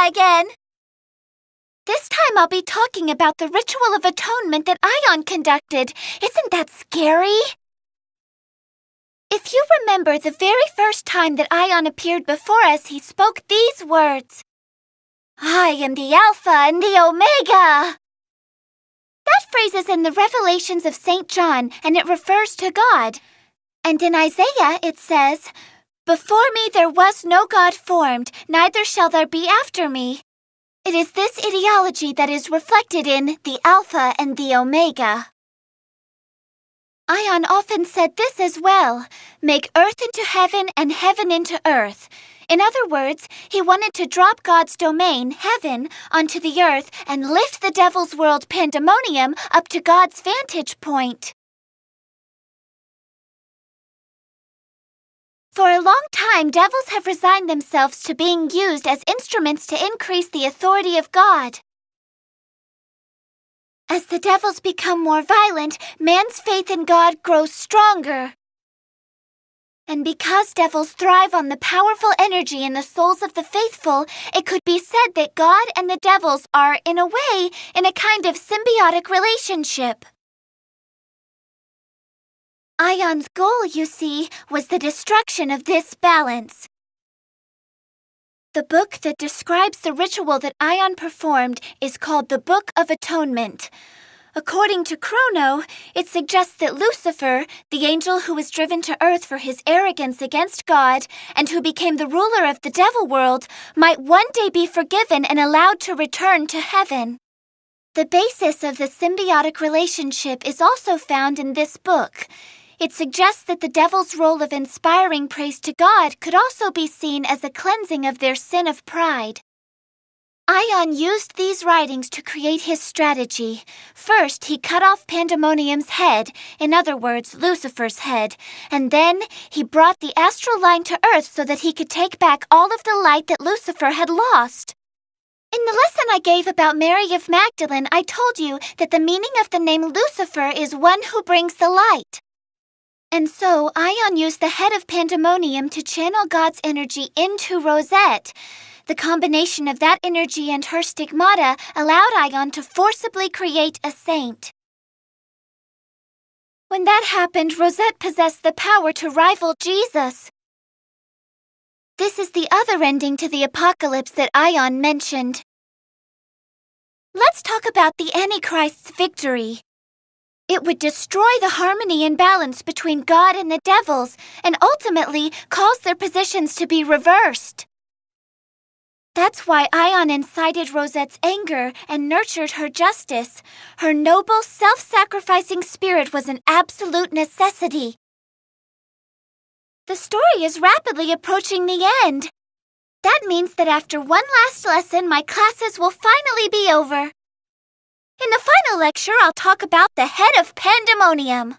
again. This time I'll be talking about the ritual of atonement that Aion conducted. Isn't that scary? If you remember the very first time that Aion appeared before us, he spoke these words. I am the Alpha and the Omega. That phrase is in the Revelations of St. John, and it refers to God. And in Isaiah it says, Before me there was no God formed, neither shall there be after me. It is this ideology that is reflected in the Alpha and the Omega. Aion often said this as well, make earth into heaven and heaven into earth. In other words, he wanted to drop God's domain, heaven, onto the earth and lift the devil's world, pandemonium, up to God's vantage point. For a long time, devils have resigned themselves to being used as instruments to increase the authority of God. As the devils become more violent, man's faith in God grows stronger. And because devils thrive on the powerful energy in the souls of the faithful, it could be said that God and the devils are, in a way, in a kind of symbiotic relationship. Aion's goal, you see, was the destruction of this balance. The book that describes the ritual that Aion performed is called the Book of Atonement. According to Chrono, it suggests that Lucifer, the angel who was driven to earth for his arrogance against God and who became the ruler of the devil world, might one day be forgiven and allowed to return to heaven. The basis of the symbiotic relationship is also found in this book. It suggests that the devil's role of inspiring praise to God could also be seen as a cleansing of their sin of pride. Aion used these writings to create his strategy. First, he cut off Pandemonium's head, in other words, Lucifer's head, and then he brought the astral line to earth so that he could take back all of the light that Lucifer had lost. In the lesson I gave about Mary of Magdalene, I told you that the meaning of the name Lucifer is one who brings the light. And so, Aion used the head of Pandemonium to channel God's energy into Rosette. The combination of that energy and her stigmata allowed Aion to forcibly create a saint. When that happened, Rosette possessed the power to rival Jesus. This is the other ending to the apocalypse that Aion mentioned. Let's talk about the Antichrist's victory. It would destroy the harmony and balance between God and the devils, and ultimately cause their positions to be reversed. That's why Aion incited Rosette's anger and nurtured her justice. Her noble, self-sacrificing spirit was an absolute necessity. The story is rapidly approaching the end. That means that after one last lesson, my classes will finally be over. In the final lecture, I'll talk about the head of Pandemonium.